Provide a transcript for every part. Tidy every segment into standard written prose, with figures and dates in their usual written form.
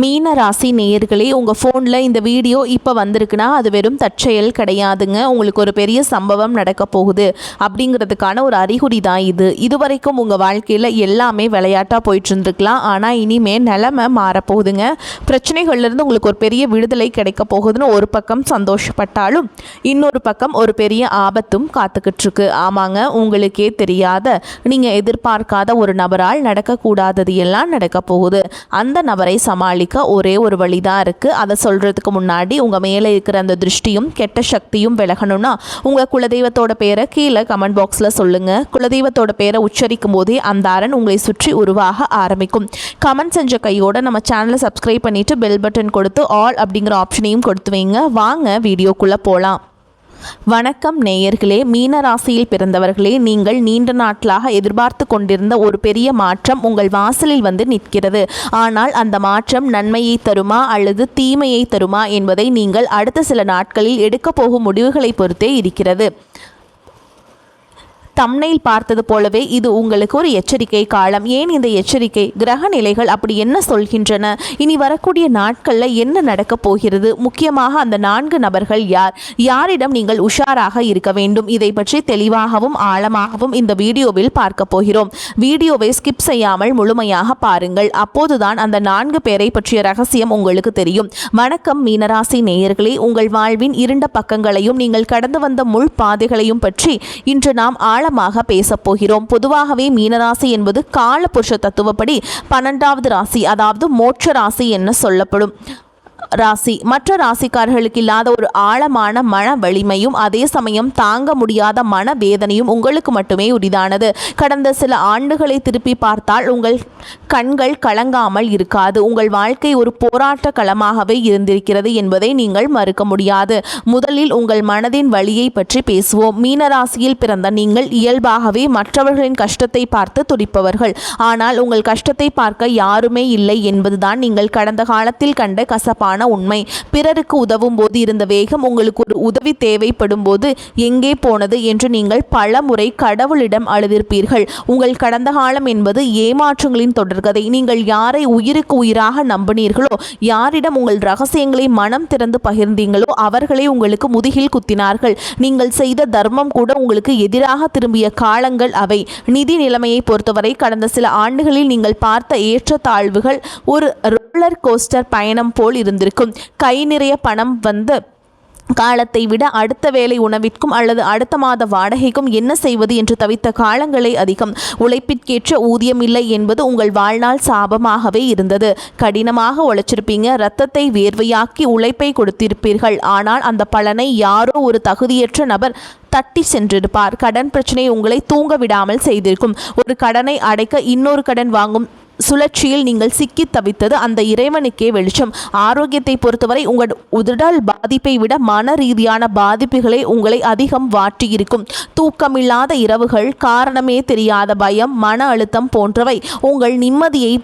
மீன ராசி நேயர்களே, உங்கள் ஃபோனில் இந்த வீடியோ இப்போ வந்திருக்குன்னா அது வெறும் தற்செயல் கிடையாதுங்க. உங்களுக்கு ஒரு பெரிய சம்பவம் நடக்க போகுது அப்படிங்கிறதுக்கான ஒரு அறிகுறி தான் இது. இதுவரைக்கும் உங்கள் வாழ்க்கையில் எல்லாமே விளையாட்டாக போயிட்டு இருந்துக்கலாம். ஆனால் இனிமேல் நிலைமை மாறப்போகுதுங்க. பிரச்சனைகள்லேருந்து உங்களுக்கு ஒரு பெரிய விடுதலை கிடைக்க போகுதுன்னு ஒரு பக்கம் சந்தோஷப்பட்டாலும் இன்னொரு பக்கம் ஒரு பெரிய ஆபத்தும் காத்துக்கிட்டு இருக்கு. ஆமாங்க, உங்களுக்கே தெரியாத, நீங்கள் எதிர்பார்க்காத ஒரு நபரால் நடக்கக்கூடாதது எல்லாம் நடக்க போகுது. அந்த நபரை சமாளிக்க ஒரே ஒரு வழிதான் இருக்குது. அதை சொல்கிறதுக்கு முன்னாடி உங்கள் மேலே இருக்கிற அந்த திருஷ்டியும் கெட்ட சக்தியும் விலகணும்னா உங்கள் குலதெய்வத்தோட பேரை கீழே கமெண்ட் பாக்ஸில் சொல்லுங்கள். குலதெய்வத்தோட பேரை உச்சரிக்கும் போதே அந்த அரண் உங்களை சுற்றி உருவாக ஆரம்பிக்கும். கமெண்ட் செஞ்ச கையோட நம்ம சேனலை சப்ஸ்கிரைப் பண்ணிவிட்டு பெல் பட்டன் கொடுத்து ஆல் அப்படிங்கிற ஆப்ஷனையும் கொடுத்து வைங்க. வாங்க வீடியோக்குள்ளே போகலாம். வணக்கம் நேயர்களே, மீன ராசியில் பிறந்தவர்களே, நீங்கள் நீண்ட நாட்களாக எதிர்பார்த்து கொண்டிருந்த ஒரு பெரிய மாற்றம் உங்கள் வாசலில் வந்து நிற்கிறது. ஆனால் அந்த மாற்றம் நன்மையை தருமா அல்லது தீமையை தருமா என்பதை நீங்கள் அடுத்த சில நாட்களில் எடுக்க போகும் முடிவுகளை பொறுத்தே இருக்கிறது. தம்ப்நெயில் பார்த்தது போலவே இது உங்களுக்கு ஒரு எச்சரிக்கை காலம். ஏன் இந்த எச்சரிக்கை? கிரக நிலைகள் அப்படி என்ன சொல்கின்றன? இனி வரக்கூடிய நாட்களில் என்ன நடக்கப் போகிறது? முக்கியமாக அந்த 4 நபர்கள் யார்? யாரிடம் நீங்கள் உஷாராக இருக்க வேண்டும்? இதை பற்றி தெளிவாகவும் ஆழமாகவும் இந்த வீடியோவில் பார்க்க போகிறோம். வீடியோவை ஸ்கிப் செய்யாமல் முழுமையாக பாருங்கள். அப்போதுதான் அந்த 4 பேரை பற்றிய ரகசியம் உங்களுக்கு தெரியும். வணக்கம் மீனராசி நேயர்களே, உங்கள் வாழ்வின் இருண்ட பக்கங்களையும் நீங்கள் கடந்து வந்த முள் பாதைகளையும் பற்றி இன்று நாம் ஆழமாக பேசப் போகிறோம். பொதுவாகவே மீனராசி என்பது காலபுருஷ தத்துவப்படி 12வது ராசி, அதாவது மோட்ச ராசி என்ன சொல்லப்படும் ராசி. மற்ற ராசிக்காரர்களுக்கு இல்லாத ஒரு ஆழமான மன வலிமையும் அதே சமயம் தாங்க முடியாத மன வேதனையும் உங்களுக்கு மட்டுமே உரிதானது. கடந்த சில ஆண்டுகளை திருப்பி பார்த்தால் உங்கள் கண்கள் கலங்காமல் இருக்காது. உங்கள் வாழ்க்கை ஒரு போராட்ட களமாகவே இருந்திருக்கிறது என்பதை நீங்கள் மறுக்க முடியாது. முதலில் உங்கள் மனதின் வலியை பற்றி பேசுவோம். மீனராசியில் பிறந்த நீங்கள் இயல்பாகவே மற்றவர்களின் கஷ்டத்தை பார்த்து துடிப்பவர்கள். ஆனால் உங்கள் கஷ்டத்தை பார்க்க யாருமே இல்லை என்பதுதான் நீங்கள் கடந்த காலத்தில் கண்ட கசப்பான உண்மை. பிறருக்கு உதவும் போது இருந்த வேகம் உங்களுக்கு ஒரு உதவி தேவைப்படும் போது எங்கே போனது என்று நீங்கள் பல முறை கடவுளிடம் அழுதிருப்பீர்கள். உங்கள் கடந்த காலம் என்பது ஏமாற்றங்களின் தொடர்கதை. நீங்கள் யாரை உயிருக்கு உயிராக நம்பினீர்களோ, யாரிடம் உங்கள் ரகசியங்களை மனம் திறந்து பகிர்ந்தீங்களோ அவர்களே உங்களுக்கு முதுகில் குத்தினார்கள். நீங்கள் செய்த தர்மம் கூட உங்களுக்கு எதிராக திரும்பிய காலங்கள் அவை. நிதி நிலைமையை பொறுத்தவரை கடந்த சில ஆண்டுகளில் நீங்கள் பார்த்த ஏற்றத்தாழ்வுகள் ஒரு ரோலர் கோஸ்டர் பயணம் போல் இருந்திருக்கும். கை நிறைய பணம் வந்து காலத்தை விட அடுத்த வேலை உணவிற்கும் அல்லது அடுத்த மாத வாடகைக்கும் என்ன செய்வது என்று தவித்த காலங்களே அதிகம். உழைப்பிற்கேற்ற ஊதியம் இல்லை என்பது உங்கள் வாழ்நாள் சாபமாகவே இருந்தது. கடினமாக உழைச்சிருப்பீங்க, இரத்தத்தை வேர்வையாக்கி உழைப்பை கொடுத்திருப்பீர்கள். ஆனால் அந்த பலனை யாரோ ஒரு தகுதியற்ற நபர் தட்டி சென்றிருப்பார். கடன் பிரச்சனை உங்களை தூங்க விடாமல் செய்திருக்கும். ஒரு கடனை அடைக்க இன்னொரு கடன் வாங்கும் சுழற்சியில் நீங்கள் சிக்கி தவித்தது அந்த இறைவனுக்கே வெளிச்சம். ஆரோக்கியத்தை பொறுத்தவரை உங்கள் உடல் பாதிப்பை விட மன ரீதியான பாதிப்புகளை உங்களை அதிகம் வாட்டியிருக்கும். தூக்கமில்லாத இரவுகள், காரணமே தெரியாத பயம், மன அழுத்தம் போன்றவை உங்கள் நிம்மதியை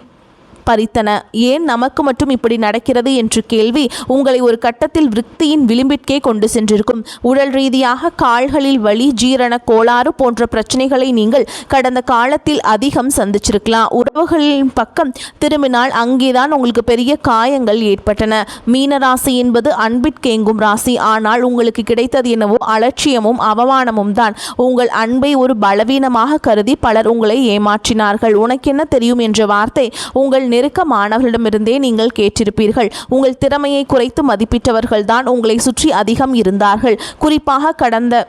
பறித்தன. ஏன் நமக்கு மட்டும் இப்படி நடக்கிறது என்று கேள்வி உங்களை ஒரு கட்டத்தில் விருத்தியின் விளிம்பிற்கே கொண்டு சென்றிருக்கும். உடல் ரீதியாக கால்களில் வலி, ஜீரண கோளாறு போன்ற பிரச்சனைகளை நீங்கள் கடந்த காலத்தில் அதிகம் சந்திச்சிருக்கலாம். உறவுகளின் பக்கம் திரும்பினால் அங்கேதான் உங்களுக்கு பெரிய காயங்கள் ஏற்பட்டன. மீனராசி என்பது அன்பிற்கேங்கும் ராசி. ஆனால் உங்களுக்கு கிடைத்தது என்னவோ அலட்சியமும் அவமானமும் தான். உங்கள் அன்பை ஒரு பலவீனமாக கருதி பலர் உங்களை ஏமாற்றினார்கள். உனக்கென்ன தெரியும் என்ற வார்த்தை உங்கள் நெருக்கமானவர்களிடமிருந்தே நீங்கள் கேட்டிருப்பீர்கள். உங்கள் திறமையை குறைத்து மதிப்பிட்டவர்கள்தான் உங்களை சுற்றி அதிகம் இருந்தார்கள். குறிப்பாக கடந்த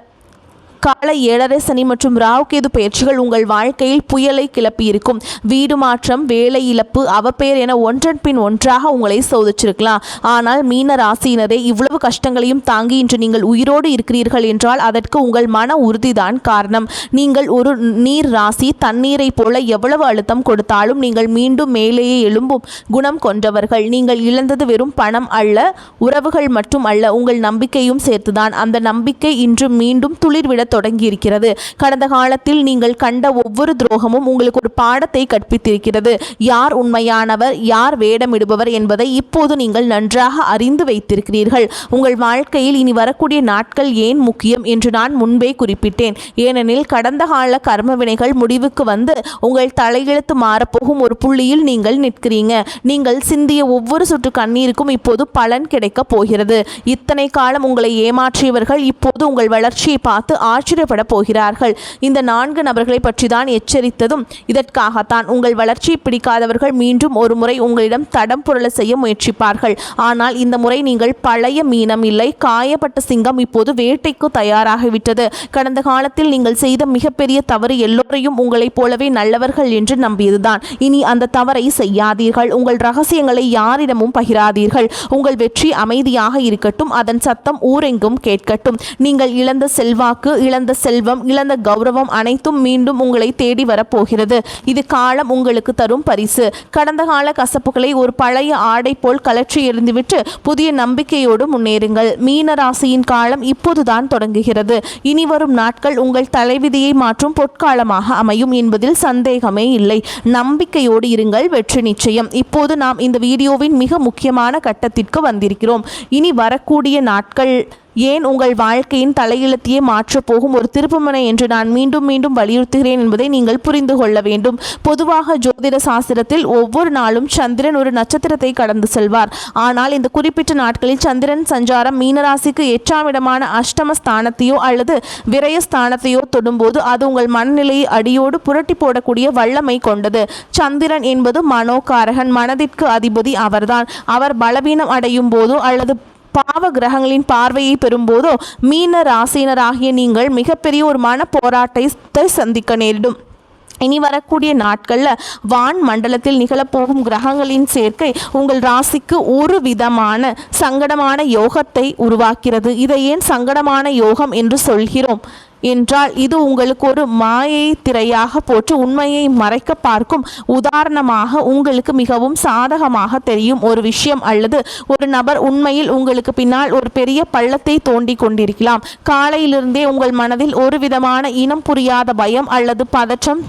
கால 7.5 சனி மற்றும் ராகுகேது பயிற்சிகள் உங்கள் வாழ்க்கையில் புயலை கிளப்பியிருக்கும். வீடு மாற்றம், வேலை இழப்பு, அவப்பெயர் என ஒன்றன் பின் ஒன்றாக உங்களை சோதிச்சிருக்கலாம். ஆனால் மீன ராசியினரே, இவ்வளவு கஷ்டங்களையும் தாங்கி இன்று நீங்கள் உயிரோடு இருக்கிறீர்கள் என்றால் அதற்கு உங்கள் மன உறுதிதான் காரணம். நீங்கள் ஒரு நீர் ராசி. தண்ணீரை போல எவ்வளவு அழுத்தம் கொடுத்தாலும் நீங்கள் மீண்டும் மேலேயே எழும்பும் குணம் கொண்டவர்கள். நீங்கள் இழந்தது வெறும் பணம் அல்ல, உறவுகள் மட்டும் அல்ல, உங்கள் நம்பிக்கையும் சேர்த்துதான். அந்த நம்பிக்கை இன்று மீண்டும் துளிர்விட தொடங்கி இருக்கிறது. கடந்த காலத்தில் நீங்கள் கண்ட ஒவ்வொரு துரோகமும் உங்களுக்கு ஒரு பாடத்தை கற்பித்திருக்கிறது. யார் உண்மையானவர், யார் வேடமிடுபவர் என்பதை இப்போது நீங்கள் நன்றாக அறிந்து வைத்திருக்கிறீர்கள். உங்கள் வாழ்க்கையில் இனி வரக்கூடிய நாட்கள் ஏன் முக்கியம் என்று நான் முன்பே குறிப்பிட்டேன். ஏனெனில் கடந்த கால கர்ம வினைகள் முடிவுக்கு வந்து உங்கள் தலையெழுத்து மாறப்போகும் ஒரு புள்ளியில் நீங்கள் நிற்கிறீங்க. நீங்கள் சிந்திய ஒவ்வொரு சொட்டு கண்ணீருக்கும் இப்போது பலன் கிடைக்க போகிறது. இத்தனை காலம் உங்களை ஏமாற்றியவர்கள் இப்போது உங்கள் வளர்ச்சியை பார்த்து ஆச்சரியப்பட போகிறார்கள். இந்த 4 நபர்களை பற்றி தான் எச்சரித்ததும் இதற்காகத்தான். உங்கள் வளர்ச்சியை பிடிக்காதவர்கள் மீண்டும் ஒரு முறை உங்களிடம் தடம் புரள செய்ய முயற்சிப்பார்கள். ஆனால் இந்த முறை நீங்கள் பழைய மீனம் இல்லை, காயப்பட்ட சிங்கம் இப்போது வேட்டைக்கு தயாராகிவிட்டது. கடந்த காலத்தில் நீங்கள் செய்த மிகப்பெரிய தவறு எல்லோரையும் உங்களைப் போலவே நல்லவர்கள் என்று நம்பியதுதான். இனி அந்த தவறை செய்யாதீர்கள். உங்கள் ரகசியங்களை யாரிடமும் பகிராதீர்கள். உங்கள் வெற்றி அமைதியாக இருக்கட்டும். அதன் சத்தம் ஊரெங்கும் கேட்கட்டும். நீங்கள் இழந்த செல்வாக்கு, இழந்த செல்வம், இழந்த கௌரவம் அனைத்தும் மீண்டும் உங்களை தேடி வரப்போகிறது. இது காலம் உங்களுக்கு தரும் பரிசு. கடந்த கால கசப்புகளை ஒரு பழைய ஆடை போல் கலற்றி எறிந்துவிட்டு புதிய நம்பிக்கையோடு முன்னேறுங்கள். மீன ராசியின் காலம் இப்போதுதான் தொடங்குகிறது. இனி வரும் நாட்கள் உங்கள் தலைவிதியை மாற்றும் பொற்காலமாக அமையும் என்பதில் சந்தேகமே இல்லை. நம்பிக்கையோடு இருங்கள், வெற்றி நிச்சயம். இப்போது நாம் இந்த வீடியோவின் மிக முக்கியமான கட்டத்திற்கு வந்திருக்கிறோம். இனி வரக்கூடிய நாட்கள் ஏன் உங்கள் வாழ்க்கையின் தலையெழுத்தையே மாற்றப் போகும் ஒரு திருப்புமுனை என்று நான் மீண்டும் மீண்டும் வலியுறுத்துகிறேன் என்பதை நீங்கள் புரிந்து கொள்ள வேண்டும். பொதுவாக ஜோதிட சாஸ்திரத்தில் ஒவ்வொரு நாளும் சந்திரன் ஒரு நட்சத்திரத்தை கடந்து செல்வார். ஆனால் இந்த குறிப்பிட்ட நாட்களில் சந்திரன் சஞ்சாரம் மீனராசிக்கு 8ஆம் இடமான அஷ்டம ஸ்தானத்தையோ அல்லது விரயஸ்தானத்தையோ தொடும்போது அது உங்கள் மனநிலையை அடியோடு புரட்டி போடக்கூடிய வல்லமை கொண்டது. சந்திரன் என்பது மனோகாரகன், மனதிற்கு அதிபதி அவர்தான். அவர் பலவீனம் அடையும் போதோ அல்லது பாவ கிரகங்களின் பார்வையை பெறும்போதோ மீன ராசினராகிய நீங்கள் மிகப்பெரிய ஒரு மன போராட்டத்தை சந்திக்க நேரிடும். இனி வரக்கூடிய நாட்களில் வான் மண்டலத்தில் நிகழப்போகும் கிரகங்களின் சேர்க்கை உங்கள் ராசிக்கு ஒரு விதமான சங்கடமான யோகத்தை உருவாக்கிறது. இதை ஏன் சங்கடமான யோகம் என்று சொல்கிறோம் என்றால் இது உங்களுக்கு ஒரு மாயை திரையாக போட்டு உண்மையை மறைக்க பார்க்கும். உதாரணமாக, உங்களுக்கு மிகவும் சாதகமாக தெரியும் ஒரு விஷயம் அல்லது ஒரு நபர் உண்மையில் உங்களுக்கு பின்னால் ஒரு பெரிய பள்ளத்தை தோண்டி கொண்டிருக்கலாம். காலையிலிருந்தே உங்கள் மனதில் ஒரு விதமான இனம் புரியாத பயம் அல்லது பதற்றம்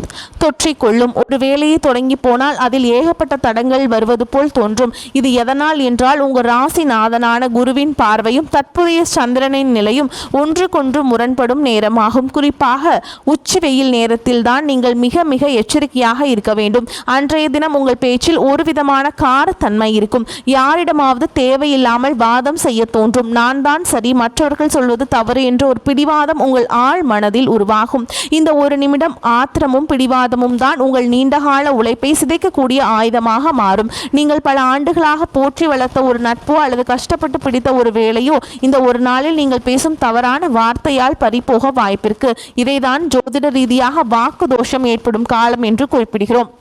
தொற்றிக்கொள்ளும். ஒரு வேலையை தொடங்கி போனால் அதில் ஏகப்பட்ட தடங்கள் வருவது போல் தோன்றும். இது எதனால் என்றால் உங்கள் ராசிநாதனான குருவின் பார்வையும் தற்போதைய சந்திரனின் நிலையும் ஒன்றுக்கொன்று முரண்படும் நேரம் ஆகும். குறிப்பாக உச்சி வெயில் நேரத்தில் தான் நீங்கள் மிக மிக எச்சரிக்கையாக இருக்க வேண்டும். அன்றைய தினம் உங்கள் பேச்சில் ஒரு விதமான காரத்தன்மை இருக்கும். யாரிடமாவது தேவையில்லாமல் வாதம் செய்ய தோன்றும். நான் தான் சரி, மற்றவர்கள் சொல்வது தவறு என்ற ஒரு பிடிவாதம் உங்கள் ஆழ் மனதில் உருவாகும். இந்த ஒரு நிமிடம் ஆத்திரமும் பிடிவாதமும் தான் உங்கள் நீண்டகால உழைப்பை சிதைக்கக்கூடிய ஆயுதமாக மாறும். நீங்கள் பல ஆண்டுகளாக போற்றி வளர்த்த ஒரு நட்போ அல்லது கஷ்டப்பட்டு பிடித்த ஒரு வேலையோ இந்த ஒரு நாளில் நீங்கள் பேசும் தவறான வார்த்தையால் பறிபோக வாய்ப்பிற்கு. இதைதான் ஜோதிட ரீதியாக வாக்கு தோஷம் ஏற்படும் காலம் என்று குறிப்பிடுகிறோம்.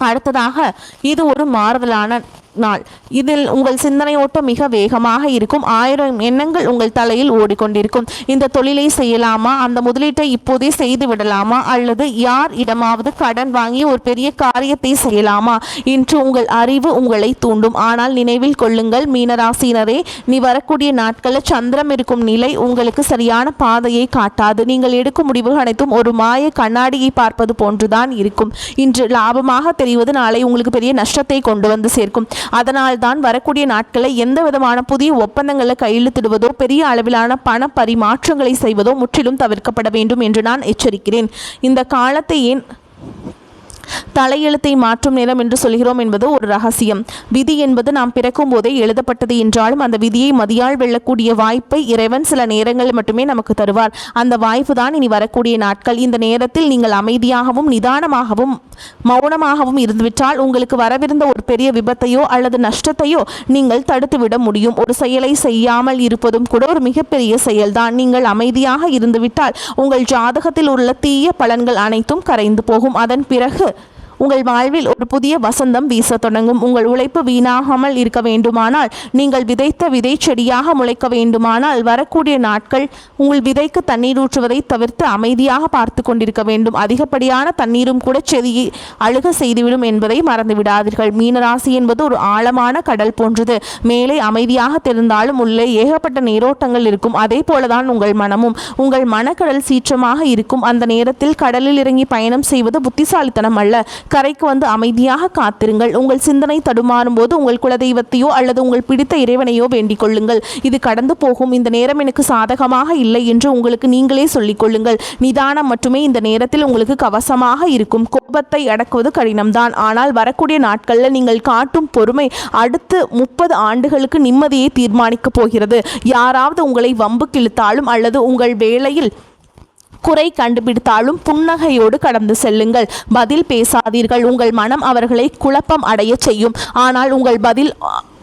அடுத்ததாக, இது ஒரு மாறுதலான நாள். இதில் உங்கள் சிந்தனை ஓட்டம் மிக வேகமாக இருக்கும். 1000 எண்ணங்கள் உங்கள் தலையில் ஓடிக்கொண்டிருக்கும். இந்த தொழிலை செய்யலாமா, அந்த முதலீட்டை இப்போதே செய்து விடலாமா, அல்லது யார் இடமாவது கடன் வாங்கி ஒரு பெரிய காரியத்தை செய்யலாமா என்று உங்கள் அறிவு உங்களை தூண்டும். ஆனால் நினைவில் கொள்ளுங்கள் மீனராசினரே, நீ வரக்கூடிய நாட்களில் சந்திரம் இருக்கும் நிலை உங்களுக்கு சரியான பாதையை காட்டாது. நீங்கள் எடுக்கும் முடிவுகள் அனைத்தும் ஒரு மாய கண்ணாடியை பார்ப்பது போன்றுதான் இருக்கும். இன்று லாபமாக தெரிவது நாளை உங்களுக்கு பெரிய நஷ்டத்தை கொண்டு வந்து சேர்க்கும். அதனால் தான் வரக்கூடிய நாட்களில் எந்த விதமான புதிய ஒப்பந்தங்களில் கையெழுத்திடுவதோ பெரிய அளவிலான பண பரிமாற்றங்களை செய்வதோ முற்றிலும் தவிர்க்கப்பட வேண்டும் என்று நான் எச்சரிக்கிறேன். இந்த காலத்தை ஏன் தலையெழுத்தை மாற்றும் நேரம் என்று சொல்கிறோம் என்பது ஒரு ரகசியம். விதி என்பது நாம் பிறக்கும் போதே எழுதப்பட்டது என்றாலும் அந்த விதியை மதியால் வெல்லக்கூடிய வாய்ப்பை இறைவன் சில நேரங்களில் மட்டுமே நமக்கு தருவார். அந்த வாய்ப்பு தான் இனி வரக்கூடிய நாட்கள். இந்த நேரத்தில் நீங்கள் அமைதியாகவும் நிதானமாகவும் மௌனமாகவும் இருந்துவிட்டால் உங்களுக்கு வரவிருந்த ஒரு பெரிய விபத்தையோ அல்லது நஷ்டத்தையோ நீங்கள் தடுத்துவிட முடியும். ஒரு செயலை செய்யாமல் இருப்பதும் கூட ஒரு மிகப்பெரிய செயல்தான். நீங்கள் அமைதியாக இருந்துவிட்டால் உங்கள் ஜாதகத்தில் உள்ள தீய பலன்கள் அனைத்தும் கரைந்து போகும். அதன் பிறகு உங்கள் வாழ்வில் ஒரு புதிய வசந்தம் வீச தொடங்கும். உங்கள் உழைப்பு வீணாகாமல் இருக்க வேண்டுமானால், நீங்கள் விதைத்த விதை செடியாக முளைக்க வேண்டுமானால், வரக்கூடிய நாட்கள் உங்கள் விதைக்கு தண்ணீர் ஊற்றுவதை தவிர்த்து அமைதியாக பார்த்து கொண்டிருக்க வேண்டும். அதிகப்படியான தண்ணீரும் கூட செடியை அழுக செய்துவிடும் என்பதை மறந்து விடாதீர்கள். மீனராசி என்பது ஒரு ஆழமான கடல் போன்றது. மேலே அமைதியாக தெரிந்தாலும் உள்ளே ஏகப்பட்ட நீரோட்டங்கள் இருக்கும். அதே போலதான் உங்கள் மனமும். உங்கள் மனக்கடல் சீற்றமாக இருக்கும். அந்த நேரத்தில் கடலில் இறங்கி பயணம் செய்வது புத்திசாலித்தனம் அல்ல. கரைக்கு வந்து அமைதியாக காத்திருங்கள். உங்கள் சிந்தனை தடுமாறும் போது உங்கள் குலதெய்வத்தையோ அல்லது உங்கள் பிடித்த இறைவனையோ வேண்டிக் கொள்ளுங்கள். இது கடந்து போகும். இந்த நேரம் எனக்கு சாதகமாக இல்லை என்று உங்களுக்கு நீங்களே சொல்லிக் கொள்ளுங்கள். நிதானம் மட்டுமே இந்த நேரத்தில் உங்களுக்கு கவசமாக இருக்கும். கோபத்தை அடக்குவது கடினம்தான். ஆனால் வரக்கூடிய நாட்களில் நீங்கள் காட்டும் பொறுமை அடுத்து 30 ஆண்டுகளுக்கு நிம்மதியை தீர்மானிக்கப் போகிறது. யாராவது உங்களை வம்பு கிழித்தாலும் அல்லது உங்கள் வேளையில் குறை கண்டுபிடித்தாலும் புன்னகையோடு கடந்து செல்லுங்கள். பதில் பேசாதீர்கள். உங்கள் மனம் அவர்களை குழப்பம் அடைய செய்யும். ஆனால் உங்கள் பதில்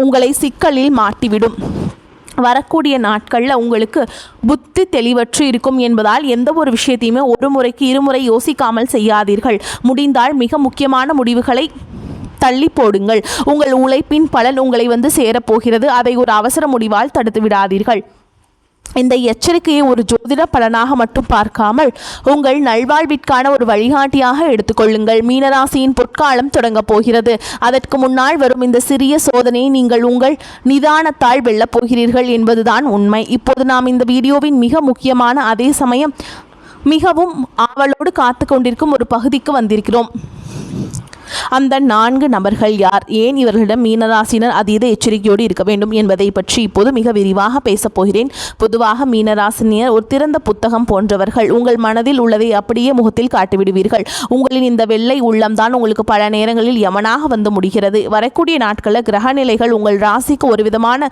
உங்களை சிக்கலில் மாட்டிவிடும். வரக்கூடிய நாட்களில் உங்களுக்கு புத்தி தெளிவற்று இருக்கும் என்பதால் எந்த ஒரு விஷயத்தையுமே ஒரு முறைக்கு இருமுறை யோசிக்காமல் செய்யாதீர்கள். முடிந்தால் மிக முக்கியமான முடிவுகளை தள்ளி போடுங்கள். உங்கள் உழைப்பின் பலன் உங்களை வந்து சேரப்போகிறது. அதை ஒரு அவசர முடிவால் தடுத்து விடாதீர்கள். இந்த எச்சரிக்கையை ஒரு ஜோதிட பலனாக மட்டும் பார்க்காமல் உங்கள் நல்வாழ்விற்கான ஒரு வழிகாட்டியாக எடுத்துக்கொள்ளுங்கள். மீனராசியின் பொற்காலம் தொடங்கப் போகிறது. அதற்கு முன்னால் வரும் இந்த சிறிய சோதனையை நீங்கள் உங்கள் நிதானத்தால் வெல்லப் போகிறீர்கள் என்பதுதான் உண்மை. இப்போது நாம் இந்த வீடியோவின் மிக முக்கியமான அதே சமயம் மிகவும் ஆவலோடு காத்து கொண்டிருக்கும் ஒரு பகுதிக்கு வந்திருக்கிறோம். அந்த 4 நபர்கள் யார்? ஏன் இவர்களிடம் மீனராசினர் அதீத எச்சரிக்கையோடு இருக்க வேண்டும் என்பதை பற்றி இப்போது மிக விரிவாக பேசப் போகிறேன். பொதுவாக மீனராசினியர் ஒரு திறந்த புத்தகம் போன்றவர்கள். உங்கள் மனதில் உள்ளதை அப்படியே முகத்தில் காட்டிவிடுவீர்கள். உங்களின் இந்த வெள்ளை உள்ளம்தான் உங்களுக்கு பல நேரங்களில் யமனாக வந்து முடிகிறது. வரக்கூடிய நாட்களில் கிரகநிலைகள் உங்கள் ராசிக்கு ஒரு விதமான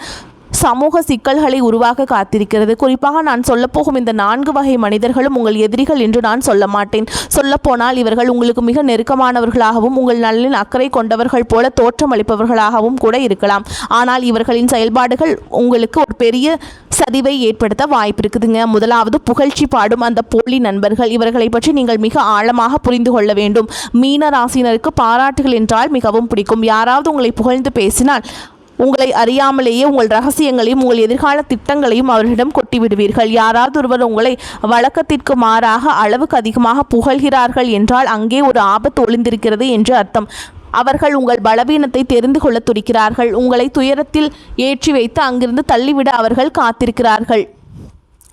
சமூக சிக்கல்களை உருவாக்க காத்திருக்கிறது. குறிப்பாக நான் சொல்லப்போகும் இந்த 4 வகை மனிதர்களும் உங்கள் எதிரிகள் என்று நான் சொல்ல மாட்டேன். சொல்லப்போனால் இவர்கள் உங்களுக்கு மிக நெருக்கமானவர்களாகவும் உங்கள் நலனில் அக்கறை கொண்டவர்கள் போல தோற்றமளிப்பவர்களாகவும் கூட இருக்கலாம். ஆனால் இவர்களின் செயல்பாடுகள் உங்களுக்கு ஒரு பெரிய சரிவை ஏற்படுத்த வாய்ப்பு இருக்குதுங்க. முதலாவது புகழ்ச்சி பாடும் அந்த போலி நண்பர்கள். இவர்களை பற்றி நீங்கள் மிக ஆழமாக புரிந்து கொள்ள வேண்டும். மீன ராசினருக்கு பாராட்டுகள் என்றால் மிகவும் பிடிக்கும். யாராவது உங்களை புகழ்ந்து பேசினால் உங்களை அறியாமலேயே உங்கள் ரகசியங்களையும் உங்கள் எதிர்கால திட்டங்களையும் அவர்களிடம் கொட்டிவிடுவீர்கள். யாராவது ஒருவர் உங்களை வழக்கத்திற்கு மாறாக அளவுக்கு அதிகமாக புகழ்கிறார்கள் என்றால் அங்கே ஒரு ஆபத்து ஒளிந்திருக்கிறது என்று அர்த்தம். அவர்கள் உங்கள் பலவீனத்தை தெரிந்து கொள்ள துடிக்கிறார்கள். உங்களை துயரத்தில் ஏற்றி வைத்து அங்கிருந்து தள்ளிவிட அவர்கள் காத்திருக்கிறார்கள்.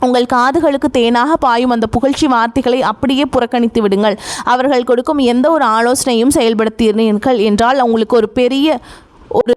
உங்கள் காதுகளுக்கு தேனாக பாயும் அந்த புகழ்ச்சி வார்த்தைகளை அப்படியே புறக்கணித்து விடுங்கள். அவர்கள் கொடுக்கும் எந்த ஒரு ஆலோசனையும் செயல்படுத்தினீர்கள் என்றால் உங்களுக்கு ஒரு பெரிய ஒரு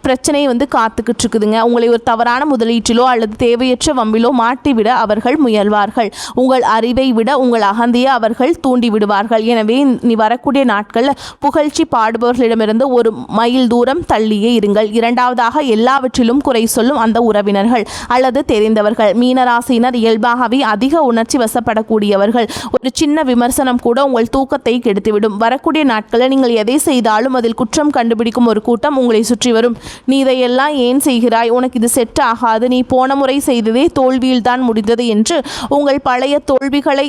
பிரச்சனை வந்து காத்துக்கிட்டு இருக்குதுங்க. உங்களை ஒரு தவறான முதலீட்டிலோ அல்லது தேவையற்ற வம்பிலோ மாட்டிவிட அவர்கள் முயல்வார்கள். உங்கள் அறிவை விட உங்கள் அகந்தையை அவர்கள் தூண்டி விடுவார்கள். எனவே நீ வரக்கூடிய நாட்களில் புகழ்ச்சி பாடுபவர்களிடமிருந்து ஒரு மைல் தூரம் தள்ளியே இருங்கள். இரண்டாவதாக, எல்லாவற்றிலும் குறை சொல்லும் அந்த உறவினர்கள் அல்லது தெரிந்தவர்கள். மீனராசினர் இயல்பாகவே அதிக உணர்ச்சி வசப்படக்கூடியவர்கள். ஒரு சின்ன விமர்சனம் கூட உங்கள் தூக்கத்தை கெடுத்துவிடும். வரக்கூடிய நாட்களில் நீங்கள் எதை செய்தாலும் அதில் குற்றம் கண்டுபிடிக்கும் ஒரு கூட்டம் உங்களை சுற்றி வரும். நீ இதையெல்லாம் ஏன் செய்கிறாய்? உனக்கு இது செட் ஆகாது. நீ போன முறை செய்ததே தோல்வியில்தான் முடிந்தது என்று உங்கள் பழைய தோல்விகளை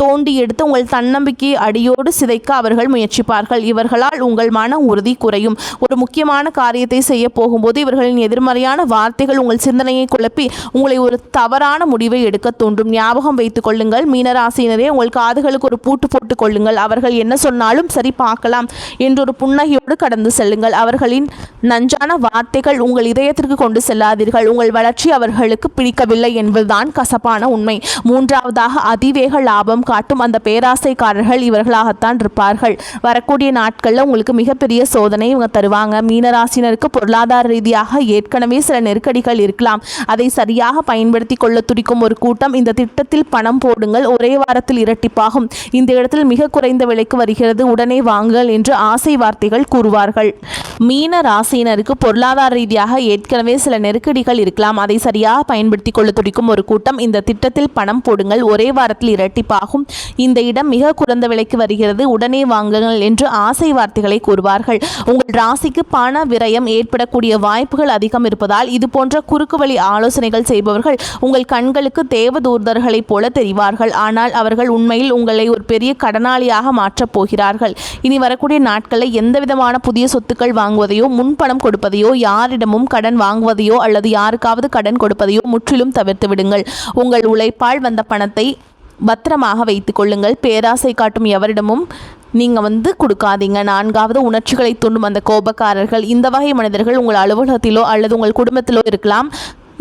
தோண்டி எடுத்து உங்கள் தன்னம்பிக்கையை அடியோடு சிதைக்க அவர்கள் முயற்சிப்பார்கள். இவர்களால் உங்கள் மன உறுதி குறையும். ஒரு முக்கியமான காரியத்தை செய்ய போகும்போது இவர்களின் எதிர்மறையான வார்த்தைகள் உங்கள் சிந்தனையை குழப்பி உங்களை ஒரு தவறான முடிவை எடுக்க தூண்டும். ஞாபகம் வைத்துக் கொள்ளுங்கள் மீனராசினரே, உங்கள் காதுகளுக்கு ஒரு பூட்டு போட்டுக் கொள்ளுங்கள். அவர்கள் என்ன சொன்னாலும் சரி பார்க்கலாம் என்றொரு புன்னகையோடு கடந்து செல்லுங்கள். அவர்களின் நஞ்சான வார்த்தைகள் உங்கள் இதயத்திற்கு கொண்டு செல்லாதீர்கள். உங்கள் வளர்ச்சி அவர்களுக்கு பிடிக்கவில்லை என்பதுதான் கசப்பான உண்மை. மூன்றாவதாக, அதிவேக லாபம் காட்டும் அந்த பேராசைக்காரர்கள் இவர்களாகத்தான் இருப்பார்கள். வரக்கூடிய நாட்களில் உங்களுக்கு மிகப்பெரிய சோதனை இவங்க தருவாங்க. மீனராசினருக்கு பொருளாதார ரீதியாக ஏற்கனவே சில நெருக்கடிகள் இருக்கலாம். அதை சரியாக பயன்படுத்தி கொள்ள துடிக்கும் ஒரு கூட்டம். இந்த திட்டத்தில் பணம் போடுங்கள், ஒரே வாரத்தில் இரட்டிப்பாகும். இந்த இடத்தில் மிக குறைந்த விலைக்கு வருகிறது, உடனே வாங்குங்கள் என்று ஆசை வார்த்தைகள் கூறுவார்கள். மீன ராசியினருக்கு பொருளாதார ரீதியாக ஏற்கனவே சில நெருக்கடிகள் இருக்கலாம். அதை சரியாக பயன்படுத்தி கொள்ள துடிக்கும் ஒரு கூட்டம். இந்த திட்டத்தில் பணம் போடுங்கள், ஒரே வாரத்தில் இரட்டிப்பாகும். அமைப்பாகும். இந்த இடம் மிக குறைந்த விலைக்கு வருகிறது, உடனே வாங்குங்கள் என்று ஆசை வார்த்தைகளை கூறுவார்கள். உங்கள் ராசிக்கு பண விரயம் ஏற்படக்கூடிய வாய்ப்புகள் அதிகம் இருப்பதால் இது போன்ற குறுக்கு வழி ஆலோசனைகள் செய்பவர்கள் உங்கள் கண்களுக்கு தேவதூதர்களைப் போல தெரிவார்கள். ஆனால் அவர்கள் உண்மையில் உங்களை ஒரு பெரிய கடனாளியாக மாற்றப் போகிறார்கள். இனி வரக்கூடிய நாட்களில் எந்தவிதமான புதிய சொத்துக்கள் வாங்குவதையோ, முன்பணம் கொடுப்பதையோ, யாரிடமும் கடன் வாங்குவதையோ அல்லது யாருக்காவது கடன் கொடுப்பதையோ முற்றிலும் தவிர்த்து விடுங்கள். உங்கள் உழைப்பால் வந்த பணத்தை பத்திரமாக வைத்துக் கொள்ளுங்கள். பேராசை காட்டும் எவரிடமும் நீங்கள் கொடுக்காதீங்க. 4வது, உணர்ச்சிகளை தூண்டும் அந்த கோபக்காரர்கள். இந்த வகை மனிதர்கள் உங்கள் அலுவலகத்திலோ அல்லது உங்கள் குடும்பத்திலோ இருக்கலாம்.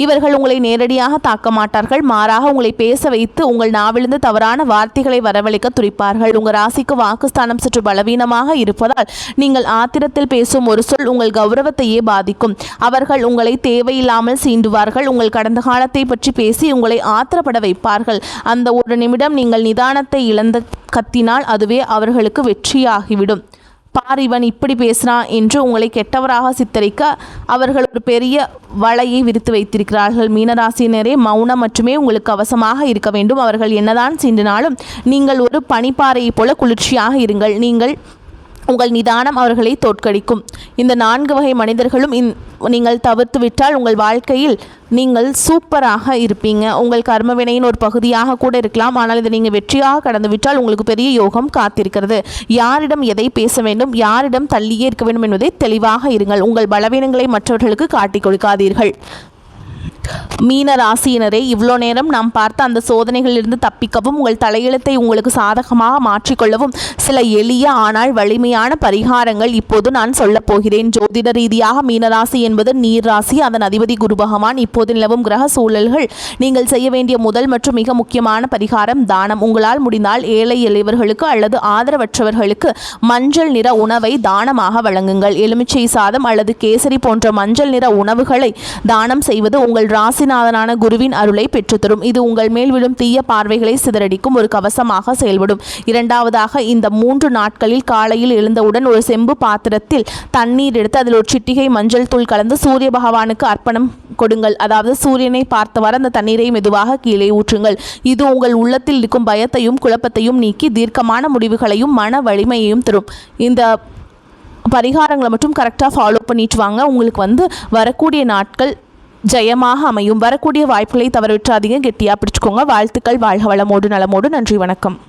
இவர்கள் உங்களை நேரடியாக தாக்க மாட்டார்கள், மாறாக உங்களை பேச வைத்து உங்கள் நாவிலிருந்து தவறான வார்த்தைகளை வரவழைக்க துடிப்பார்கள். உங்கள் ராசிக்கு வாக்குஸ்தானம் சற்று பலவீனமாக இருப்பதால் நீங்கள் ஆத்திரத்தில் பேசும் ஒரு சொல் உங்கள் கௌரவத்தையே பாதிக்கும். அவர்கள் உங்களை தேவையில்லாமல் சீண்டுவார்கள். உங்கள் கடந்த காலத்தை பற்றி பேசி உங்களை ஆத்திரப்பட வைப்பார்கள். அந்த ஒரு நிமிடம் நீங்கள் நிதானத்தை இழந்து கத்தினால் அதுவே அவர்களுக்கு வெற்றியாகிவிடும். பார், இவன் இப்படி பேசுகிறான் என்று உங்களை கெட்டவராக சித்தரிக்க அவர்கள் ஒரு பெரிய வலையை விரித்து வைத்திருக்கிறார்கள். மீனராசினரே, மௌனம் மட்டுமே உங்களுக்கு அவசமாக இருக்க வேண்டும். அவர்கள் என்னதான் சீண்டினாலும் நீங்கள் ஒரு பனிப்பாறையைப் போல குளிர்ச்சியாக இருங்கள். உங்கள் நிதானம் அவர்களை தோற்கடிக்கும். இந்த 4 வகை மனிதர்களும் நீங்கள் தவிர்த்து விட்டால் உங்கள் வாழ்க்கையில் நீங்கள் சூப்பராக இருப்பீங்க. உங்கள் கர்மவினையின் ஒரு பகுதியாக கூட இருக்கலாம். ஆனால் இதை நீங்கள் வெற்றியாக கடந்து விட்டால் உங்களுக்கு பெரிய யோகம் காத்திருக்கிறது. யாரிடம் எதை பேச வேண்டும், யாரிடம் தள்ளியே இருக்க வேண்டும் என்பதை தெளிவாக இருங்கள். உங்கள் பலவீனங்களை மற்றவர்களுக்கு காட்டிக் கொடுக்காதீர்கள். மீன ராசியினரே, இவ்வளோ நேரம் நாம் பார்த்த அந்த சோதனைகளிலிருந்து தப்பிக்கவும் உங்கள் தலையெழுத்தை உங்களுக்கு சாதகமாக மாற்றிக்கொள்ளவும் சில எளிய ஆனால் வலிமையான பரிகாரங்கள் இப்போது நான் சொல்லப் போகிறேன். ஜோதிட ரீதியாக மீனராசி என்பது நீர் ராசி. அதன் அதிபதி குரு பகவான். இப்போது நிலவும் கிரக சூழல்கள் நீங்கள் செய்ய வேண்டிய முதல் மற்றும் மிக முக்கியமான பரிகாரம் தானம். உங்களால் முடிந்தால் ஏழை எளியவர்களுக்கு அல்லது ஆதரவற்றவர்களுக்கு மஞ்சள் நிற உணவை தானமாக வழங்குங்கள். எலுமிச்சை சாதம் அல்லது கேசரி போன்ற மஞ்சள் நிற உணவுகளை தானம் செய்வது உங்கள் ராசிநாதனான குருவின் அருளை பெற்றுத்தரும். இது உங்கள் மேல் விழும் தீய பார்வைகளை சிதறடிக்கும் ஒரு கவசமாக செயல்படும். 2வதாக, இந்த 3 நாட்களில் காலையில் எழுந்தவுடன் ஒரு செம்பு பாத்திரத்தில் தண்ணீர் எடுத்து அதில் ஒரு சிட்டிகை மஞ்சள் தூள் கலந்து சூரிய பகவானுக்கு அர்ப்பணம் கொடுங்கள். அதாவது சூரியனை பார்த்தவாறு அந்த தண்ணீரை மெதுவாக கீழே ஊற்றுங்கள். இது உங்கள் உள்ளத்தில் இருக்கும் பயத்தையும் குழப்பத்தையும் நீக்கி தீர்க்கமான முடிவுகளையும் மன வலிமையையும் தரும். இந்த பரிகாரங்களை மட்டும் கரெக்டாக ஃபாலோ பண்ணிட்டு வாங்க. உங்களுக்கு வரக்கூடிய நாட்கள் ஜெயமாக அமையும். வரக்கூடிய வாய்ப்புகளை தவறவிட்டாதீங்க. கெட்டியாக பிடிச்சுக்கோங்க. வாழ்த்துக்கள். வாழ்க வளமோடு நலமோடு. நன்றி, வணக்கம்.